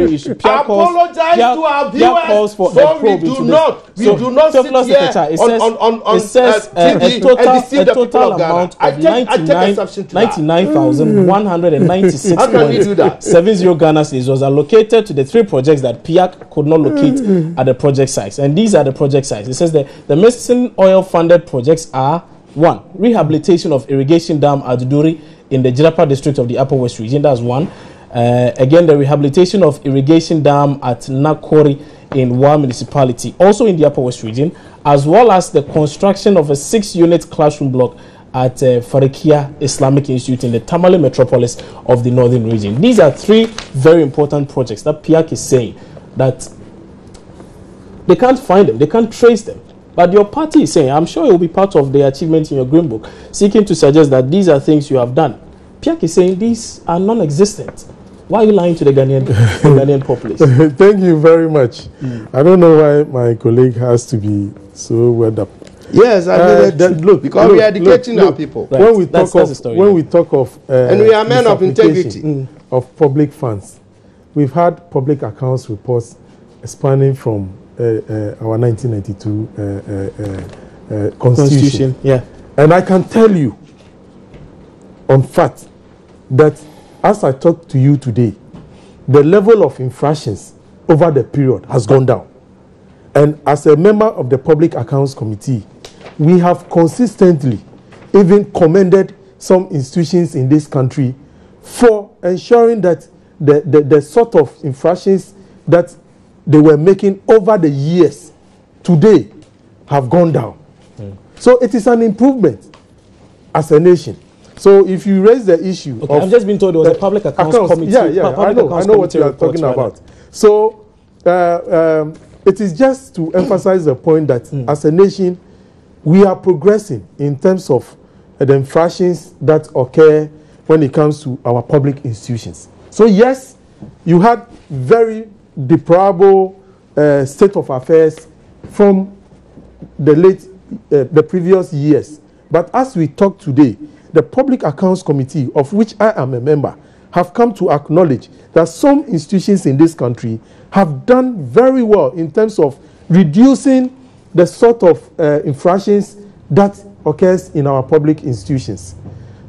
very issue. Apologize to our viewers. Calls for so we do not sit here on TV a total amount of 99,196. How can we do that? 70 Ghana cedis was allocated to the 3 projects that PIAC could not locate at the project sites. And these are the project sites. It says that the missing oil funded projects are 1. Rehabilitation of irrigation dam at Duri in the Jirapa district of the Upper West region. That's 1. Again, the rehabilitation of irrigation dam at Nakori in Wa municipality, also in the Upper West region, as well as the construction of a 6-unit classroom block at Farikia Islamic Institute in the Tamale metropolis of the northern region. These are 3 very important projects that PIAC is saying that they can't find them, they can't trace them. But your party is saying, I'm sure it will be part of the achievement in your Green Book, seeking to suggest that these are things you have done. PIAC is saying these are non-existent. Why are you lying to the Ghanaian populace? Thank you very much. I don't know why my colleague has to be so wound up. Yes, I mean, look, because we are educating our people. Right. When we talk of and we are men of integrity of public funds, we've had public accounts reports spanning from our 1992 Constitution. Yeah, and I can tell you, on fact, that as I talk to you today, the level of infractions over the period has gone down. And as a member of the Public Accounts Committee, we have consistently even commended some institutions in this country for ensuring that the sort of infractions that they were making over the years today have gone down. So it is an improvement as a nation. So if you raise the issue of... I've just been told there was a Public Accounts Committee. Yeah, I know what you are talking about. So it is just to emphasize the point that as a nation, we are progressing in terms of the infractions that occur when it comes to our public institutions. So yes, you had very deplorable state of affairs from the previous years. But as we talk today, the Public Accounts Committee, of which I am a member, have come to acknowledge that some institutions in this country have done very well in terms of reducing the sort of infractions that occurs in our public institutions.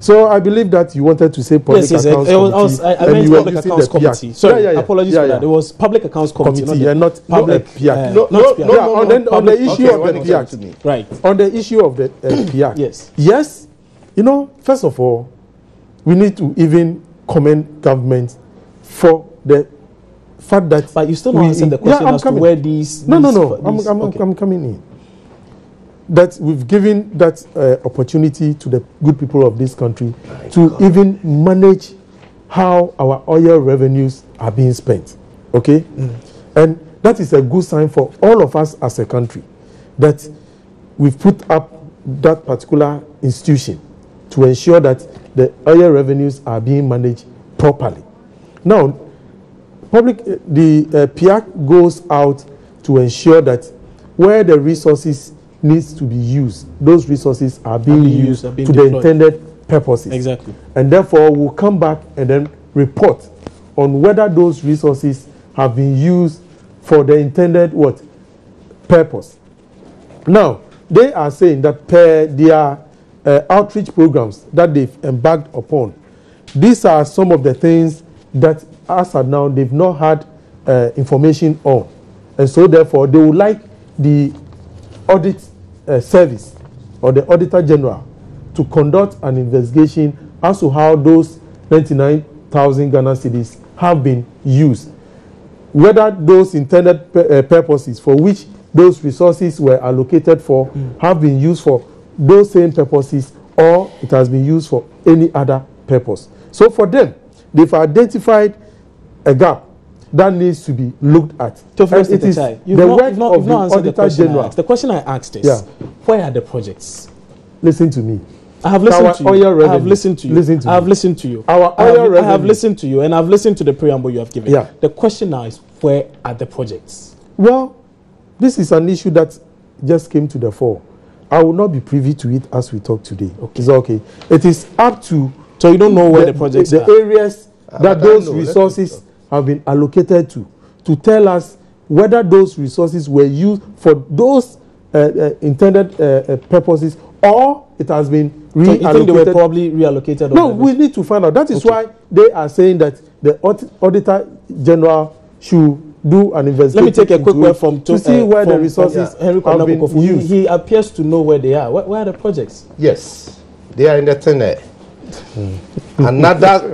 So I believe that you wanted to say Public Accounts Committee. I meant Public Accounts Committee. Sorry, apologies for that. It was Public Accounts Committee, not public PIAC. On the issue of the PIAC. Right. On the issue of the PIAC. Yes. Yes. You know, first of all, we need to even commend government for the fact that... But you still not answered the question as to where these... No. I'm coming in. That we've given that opportunity to the good people of this country to even manage how our oil revenues are being spent. Okay? And that is a good sign for all of us as a country, that we've put up that particular institution to ensure that the oil revenues are being managed properly. Now, the PIAC goes out to ensure that where the resources needs to be used, those resources are being used to the intended purposes. Exactly. And therefore, we'll come back and then report on whether those resources have been used for the intended purpose. Now, they are saying that per their outreach programs that they've embarked upon, these are some of the things that as of now they've not had information on, and so therefore they would like the audit service or the Auditor General to conduct an investigation as to how those 99,000 Ghana cedis have been used, whether those intended purposes for which those resources were allocated for have been used for those same purposes, or it has been used for any other purpose. So for them, they've identified a gap that needs to be looked at. And it is the work of the Auditor General. The question I asked is, where are the projects? Listen to me. I have listened to you. I have listened to you. I have listened to you. Our oil revenue. I have listened to you, and I've listened to the preamble you have given. Yeah. The question now is, where are the projects? Well, this is an issue that just came to the fore. I will not be privy to it as we talk today. Okay. It's okay. It is up to... So you don't know where the projects are? The areas that those resources have been allocated to tell us whether those resources were used for those intended purposes, or it has been reallocated. So you think they were probably reallocated? No, we need to find out. That is why they are saying that the Auditor General should do an investigation. Let me take a quick word from to see where the resources have been used. He appears to know where they are. Where are the projects? Yes, they are in the tenor. Another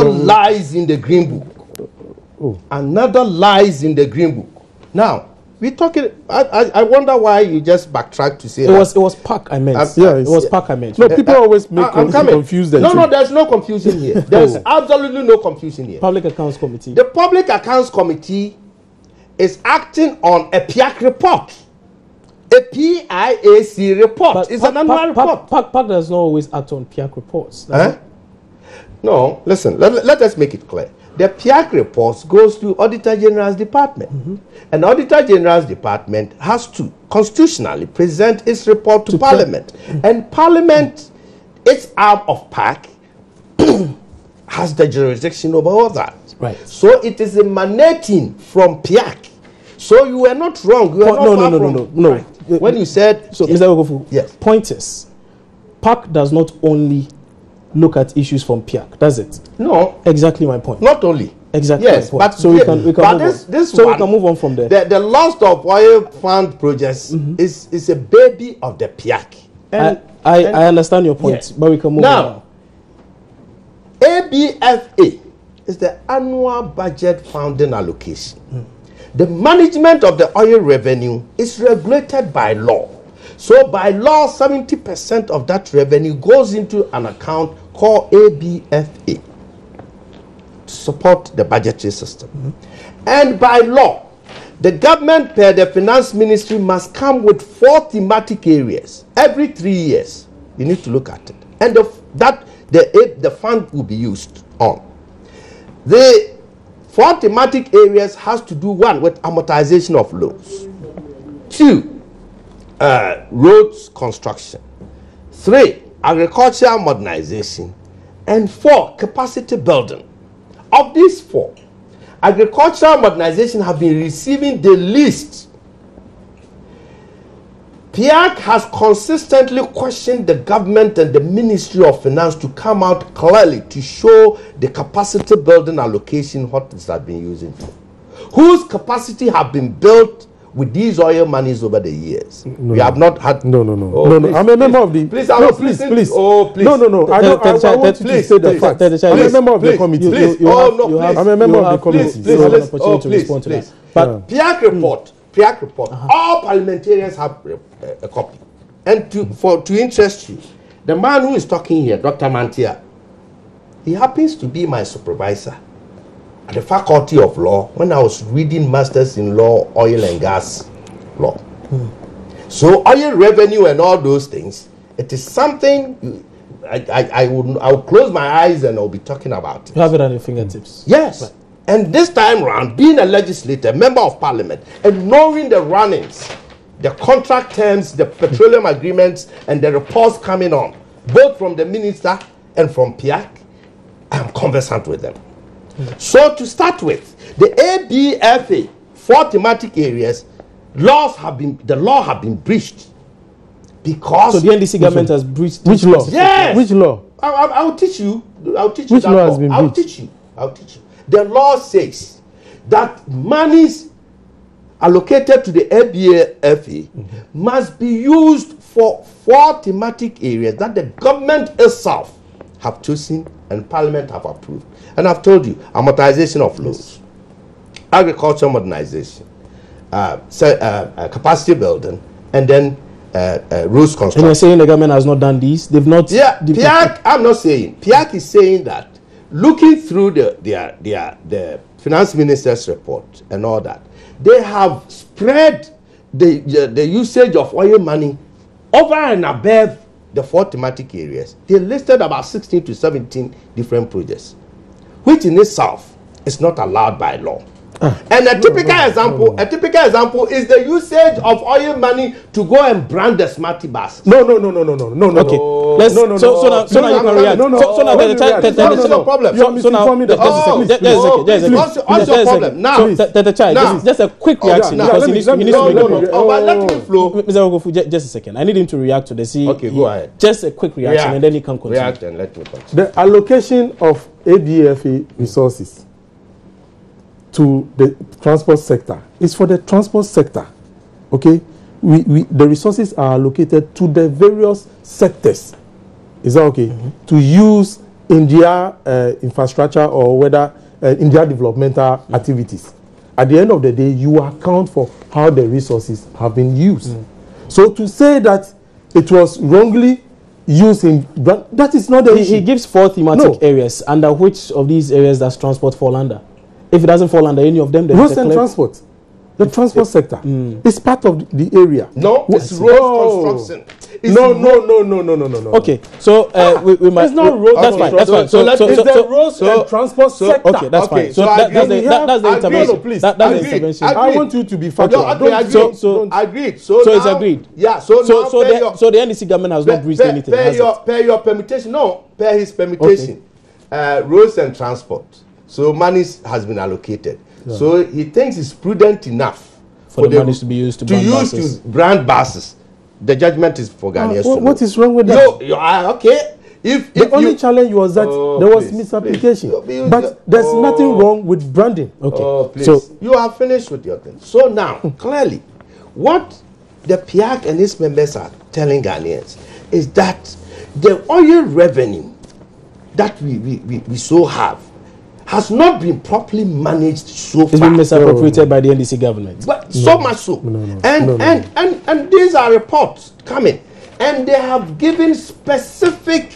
lies in the green book. Another lies in the green book. Now we talking. I wonder why you just backtrack to say it was PIAC. I meant. It was PIAC. I meant. No, people always make confused. No, there's no confusion here. There's absolutely no confusion here. Public Accounts Committee. The Public Accounts Committee is acting on a PIAC report. A PIAC report. It's an annual report. PIAC does not always act on PIAC reports. No, listen, let us make it clear. The PIAC reports goes to Auditor General's department. And the Auditor General's department has to constitutionally present its report to Parliament. And Parliament, its arm of PIAC, has the jurisdiction over all that. Right. So it is emanating from PIAC. So you were not wrong. You were no. Right. When you said... So, Mr. Ogofu, yes. Point is, PIAC does not only look at issues from PIAC, does it? No. Exactly my point. Not only. Exactly yes, my point. But so we can move on. We can move on from there. The lost of oil fund projects is a baby of the PIAC. I understand your point, but we can move on now. ABFA is the annual budget funding allocation. The management of the oil revenue is regulated by law. So by law, 70% of that revenue goes into an account called ABFA to support the budgetary system. And by law, the government per the finance ministry must come with 4 thematic areas every 3 years. You need to look at it. And the fund will be used on. The 4 thematic areas has to do, 1, with amortization of loans. 2, roads construction. 3, agricultural modernization. And 4, capacity building. Of these 4, agricultural modernization have been receiving the least. PIAC has consistently questioned the government and the Ministry of Finance to come out clearly to show the capacity building allocation what it has been using for. Whose capacity have been built with these oil monies over the years? We have not had. No. I'm a member of the. Please. Oh, please. No. I want you to say the fact. I'm a member of the committee. I'm a member of the committee. Please. But PIAC report. All parliamentarians have a copy. And to interest you, the man who is talking here, Dr. Mantia, he happens to be my supervisor at the Faculty of Law when I was reading Masters in Law, Oil and Gas Law. So oil revenue and all those things, it is something I will close my eyes and I'll be talking about it. You have it on your fingertips. Yes. Right. And this time round, being a legislator, member of parliament, and knowing the runnings, the contract terms, the petroleum agreements, and the reports coming on, both from the minister and from PIAC, I am conversant with them. So to start with, the ABFA, 4 thematic areas, the law have been breached. Because so the NDC government has breached which law? Yes. Which law? I'll teach you. Which law has been breached? I'll teach you. The law says that monies allocated to the ABFA must be used for 4 thematic areas that the government itself have chosen and Parliament have approved. And I've told you, amortization of loans, agriculture modernization, capacity building, and then roads construction. And you're saying the government has not done these? They've not... Yeah, PIAC, I'm not saying. PIAC is saying that looking through the finance minister's report and all that, they have spread the usage of oil money over and above the 4 thematic areas. They listed about 16 to 17 different projects, which in itself is not allowed by law. And a typical example is the usage of oil money to go and brand the smarty buses. No. Okay. Let's. So now you can react. So now What's your problem? So now What's your problem? Now, just a quick reaction because he needs to make it. But let me flow. Mr. Ogofu, just a second. I need him to react to the C. Okay, go ahead. Just a quick reaction and then he can continue. React and let me continue. The allocation of ABFA resources to the transport sector is for the transport sector. Okay, the resources are allocated to the various sectors. Is that okay? To use in their infrastructure or whether in their developmental activities. At the end of the day, you account for how the resources have been used. So to say that it was wrongly used in that is not the issue. He gives 4 thematic areas. Under which of these areas does transport fall under? If it doesn't fall under any of them, then roads and transport. The transport sector is part of the area. No, it's road construction. No. Okay, so we might. It's not road. That's fine. That's fine. So it's the roads and transport sector. Okay, that's fine. So that's the intervention. That's the intervention. I want you to be factual. Agreed. So it's agreed. Yeah. So the NDC government has not breached anything. Per your permutation. No, per his permutation. Roads and transport. So money has been allocated. So he thinks it's prudent enough for the money to be used to brand buses. The judgment is for Ghanaians. What is wrong with that? Okay. If the only challenge was that there was misapplication, but there's nothing wrong with branding. Okay. Please. So you are finished with your thing. So now, clearly, what the PIAC and its members are telling Ghanaians is that the oil revenue that we so have has not been properly managed so far. It's been misappropriated by the NDC government. But so much so. And these are reports coming. And they have given specific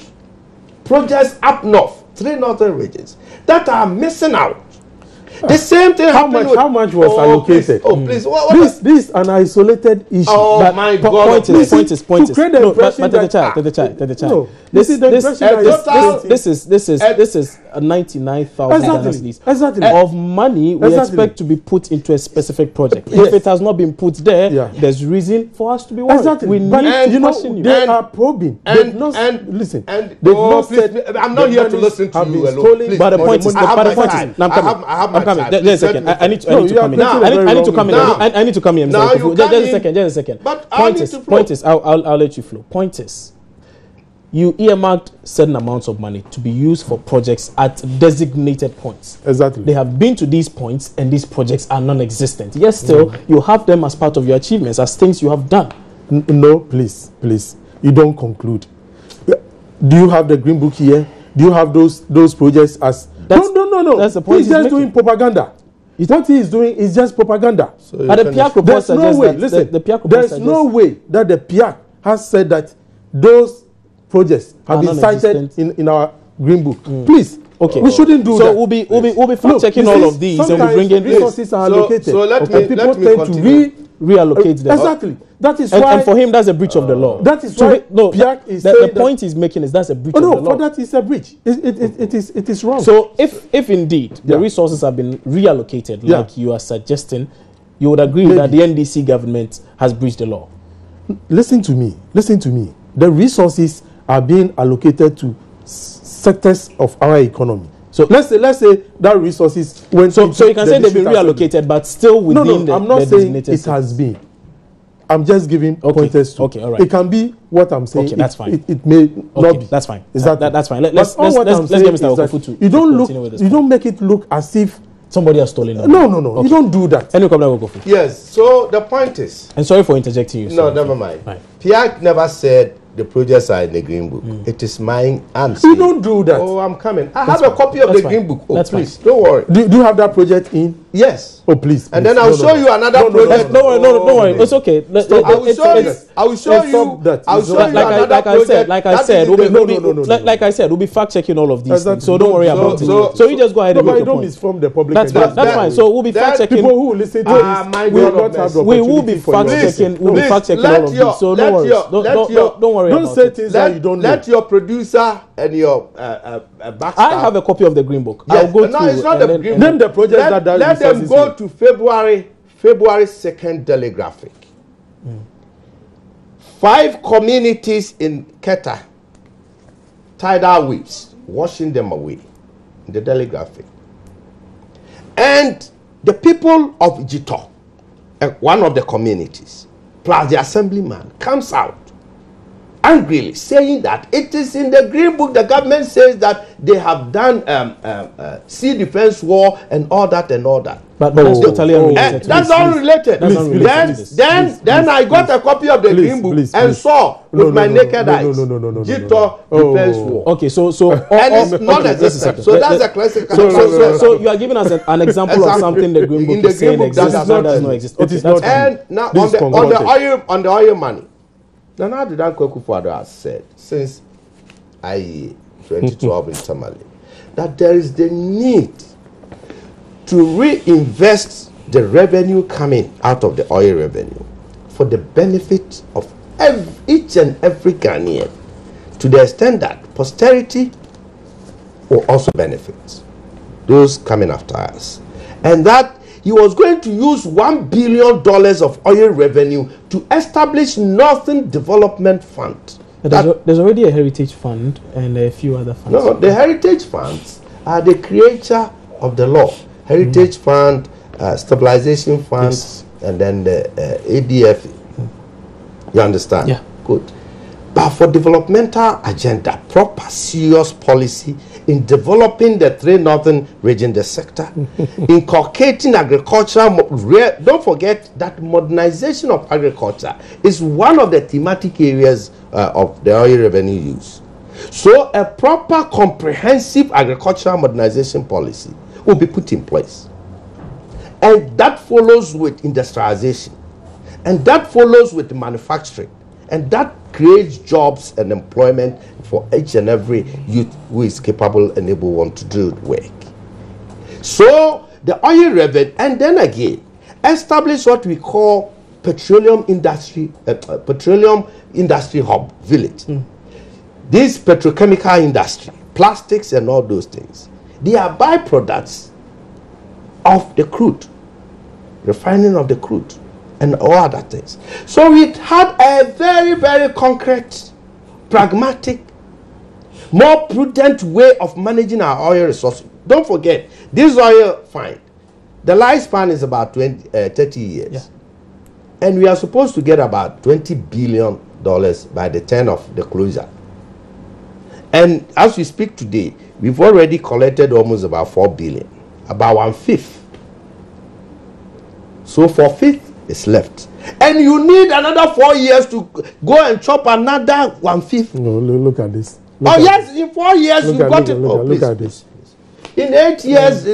projects up north, 3 northern regions, that are missing out. The same thing happened how much was allocated? Please. This is an isolated issue. Oh my God! Point is. To create the impression the child. This is 99,000 of money we expect to be put into a specific project. If it has not been put there, there's reason for us to be worried. We need to question you. They are probing. Listen. I'm not here to listen to you alone. But the point is, I'm coming. Just a second. I need to come in. I need to come in. Just a second. Point is, I'll let you flow. Point is, you earmarked certain amounts of money to be used for projects at designated points. Exactly. They have been to these points and these projects are non-existent. Yes, still, you have them as part of your achievements, as things you have done. No, please. You don't conclude. Do you have the Green Book here? Do you have those projects as... No. That's the point. He's just doing propaganda. What he is doing is just propaganda. But the PIAC report suggests that... Listen, there's no way that the PIAC has said that those projects have been cited in our Green Book. Please. Okay. We shouldn't do that. So we'll be fact checking all of these and we bring in resources are allocated. So let me to reallocate them. Exactly. That is why. And for him, that's a breach of the law. That is why PIAC is saying the point he's making is that's a breach of the law. For that is a breach. It is wrong. So if indeed the resources have been reallocated, like you are suggesting, you would agree that the NDC government has breached the law. Listen to me. The resources are being allocated to sectors of our economy. So let's say that resources went. So you can say they've been reallocated, but still within I'm not saying it has been. I'm just giving pointers to. Okay, all right. It can be what I'm saying. Okay, that's fine. It may not be. That's fine. That's fine. Let's get Mr. Okofu to. You don't make it look as if somebody has stolen it. No. Okay. You don't do that. Yes. So the point is. And sorry for interjecting you. No, never mind. PIAC never said the projects are in the Green Book. It is mine. You don't do that. Oh, I'm coming. I have a copy of the Green Book. Oh, please, don't worry. Do you have that project in? Yes. Oh, please. And then I'll show you another project. Don't worry. It's okay. I will show you that. Like I said, we'll be fact checking all of these things. So don't worry about it. So you just go ahead and make your point. Misform the public. That's fine. So we'll be fact checking. People who listen to this we will be fact checking. We'll be fact checking all of these. So no worries. Don't worry. Don't say things that you don't know. Let your producer and your backstab. I have a copy of the Green Book. Yes. I'll go through. It's not the Green Book. Name the project that them go to February 2nd telegraphic. 5 communities in Keta, tidal waves, washing them away in the telegraphic. And the people of Jito, one of the communities, plus the assemblyman, comes out angrily saying that it is in the green book. The government says that they have done sea defense war and all that and all that. But that's totally unrelated. That's unrelated. Then I got a copy of the green book and saw with my naked eyes. Jito defense war. Okay, so and it's not existent. So that's a classic. So you are giving us an example of something the green book is saying exists. That does not exist. It is not. And now on the oil money. Now the Dan Kwekufo has said since 2012 in Tamale that there is the need to reinvest the revenue coming out of the oil revenue for the benefit of each and every Ghanaian, to the extent that posterity will also benefit those coming after us, and that he was going to use $1 billion of oil revenue to establish Northern Development Fund. There's already a heritage fund and a few other funds. No, the heritage funds are the creator of the law. Heritage Fund, Stabilization Fund, yes, and then the ADF. You understand? Yeah. Good. But for developmental agenda, proper serious policy in developing the 3 northern region, the sector, inculcating agriculture. Don't forget that modernization of agriculture is one of the thematic areas of the oil revenue use. So a proper comprehensive agricultural modernization policy will be put in place. And that follows with industrialization. And that follows with manufacturing. And that creates jobs and employment for each and every youth who is capable and able want to do work. So the oil revenue, and then again, establish what we call petroleum industry hub village. This petrochemical industry, plastics and all those things, they are byproducts of the crude, refining of the crude, and all other things. So we had a very, very concrete, pragmatic, more prudent way of managing our oil resources. Don't forget, this oil find, the lifespan is about 30 years. Yeah. And we are supposed to get about $20 billion by the time of the closure. And as we speak today, we've already collected almost about 4 billion, about 1/5. So 4/5 is left. And you need another 4 years to go and chop another 1/5. No, look at this. Yes, in 4 years you got it. Look at this. In 8 years,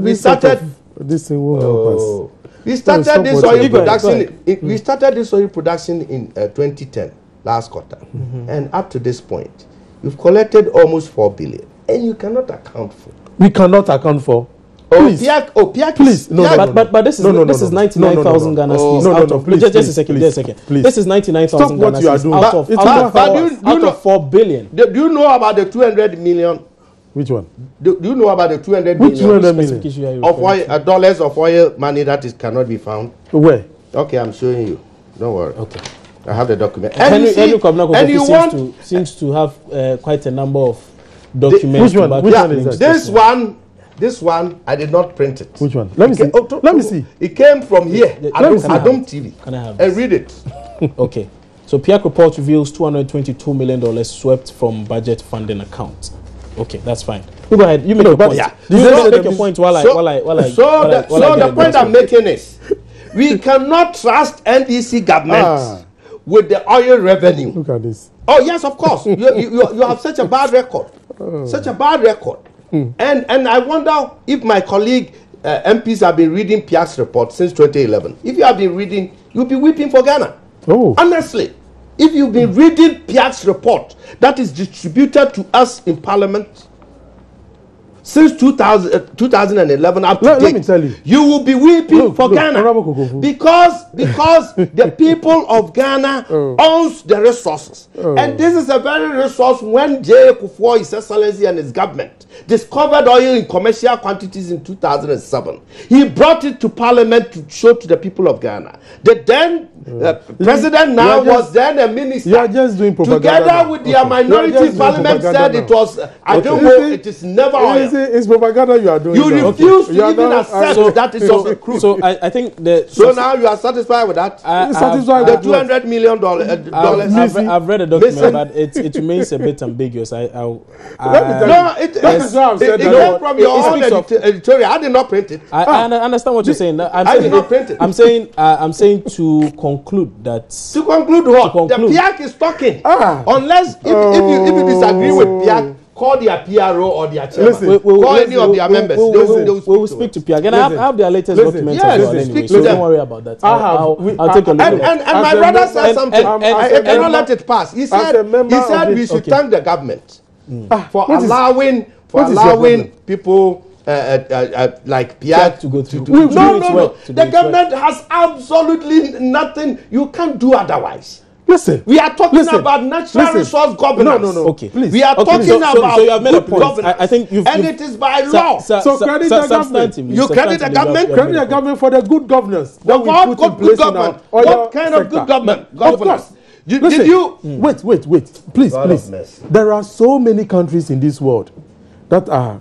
we started. This thing will help us. We started this oil production. We started this oil production in 2010, last quarter, and up to this point, we've collected almost 4 billion, and you cannot account for. We cannot account for. Please. PIAC, please. But this is 99,000 Ghana cedis out of. Just a second. Please. This is 99,000 Ghana cedis out of 4 billion. Do you know about the 200 million? Which one? Do you know about the 200 Which million 200 million of oil, dollars of oil money that is cannot be found? Where? Okay, I'm showing you. Don't worry. Okay. I have the document. Henry Kwabena seems to have quite a number of documents. Which one? Which one is that? This one, I did not print it. Which one? Let me see. Let me see. It came from here, Adom TV. Can I have and read it? Okay. So PIAC report reveals $222 million swept from budget funding account. Okay, that's fine. Go ahead. You make your point. Yeah. You make your point while I. So the point I'm making is, we cannot trust NDC government with the oil revenue. Look at this. Oh yes, of course. you have such a bad record. Such a bad record. And I wonder if my colleague MPs have been reading PIAC's report since 2011. If you have been reading, you'll be weeping for Ghana. Oh. Honestly, if you've been reading PIAC's report that is distributed to us in Parliament since 2011 up to Let date, me tell you. you will be weeping for Ghana Honorable Kokofu. because the people of Ghana owns the resources. And this is a very resource when J. Kufuor, His Excellency, and his government discovered oil in commercial quantities in 2007. He brought it to Parliament to show to the people of Ghana. The then president now was then a minister. You are just doing propaganda. Together with their minority, Parliament said it was, I don't know, it is never oil. It's propaganda you are doing. You refuse to even accept that it was a crude. So I think the so now you are satisfied with that? Satisfied The with what? $200 million dollars. I've read the document, but it remains a bit ambiguous. Let me tell No, you. it That is why I've said it that. came from your own editorial. I did not print it. I understand what you're saying. I did not print it. I'm saying to conclude that. To conclude what? To conclude. The PIAC is talking. Ah. Unless if you disagree with PIAC, call their PRO or their chairman. Listen, call any of their members. We will speak to PIAC. And I have their latest documents as well anyway. So don't worry about that. I'll take a look. And my brother said something. I cannot let it pass. He said we should thank the government for allowing people like PIAC to go through. No. The government has absolutely nothing. You can't do otherwise. Listen. We are talking about natural resource governance. No. Okay, please. We are talking about so you have made a good point. governance. I think and it is by law. So credit the government. You credit the government? Credit the government for the good governance that we What put in good place in our government? oil What kind of good government? Of course. Did you? Wait. Please. There are so many countries in this world that are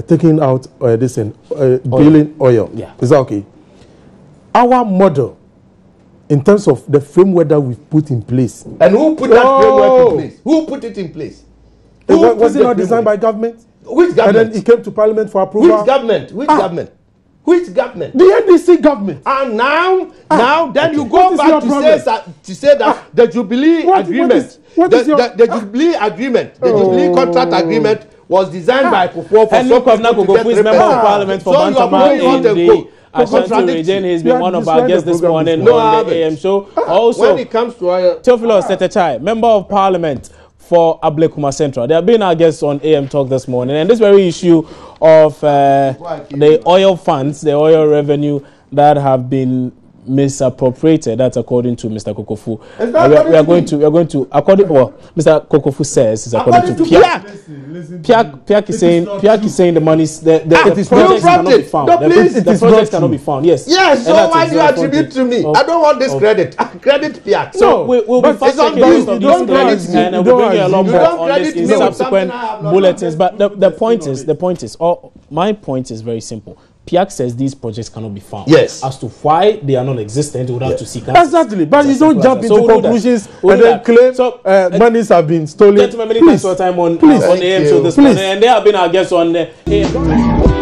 taking out drilling oil. Yeah. Is that okay? Our model, in terms of the framework that we've put in place. And who put that framework in place? Who put it in place? Was it not designed by government? Which government? And then it came to Parliament for approval. Which government? Which government? Which government? The NDC government. And now, then you go back to say that the Jubilee agreement, the Jubilee agreement, the Jubilee contract agreement was designed by Kufuor for some people to get member of Parliament for Bantama in the Ashanti region. He's been one of our guests this morning on the AM show. Also, when it comes to oil, Theophilus Tetechai, member of Parliament for Ablekuma Central. They have been our guests on AM Talk this morning, and this very issue of the oil funds, the oil revenue that have been misappropriated. That's according to Mr. Kokofu. We are going to according. Well, Mr. Kokofu says is according to PIAC. PIAC is saying the money's the projects cannot be found. The projects cannot be found. Yes. Yes. So why do you attribute to me? I don't want this credit. Credit PIAC. So we'll be fact checking most of these credits, and we'll bring you a lot more on this in subsequent bulletins. But the point is, my point is very simple. PIAC says these projects cannot be found. Yes. As to why they are non-existent, we would have to seek answers. Exactly. But you don't jump into conclusions and then claim monies have been stolen. Gentlemen, many thanks for your time on AM show this morning. And they have been our guests on the AM.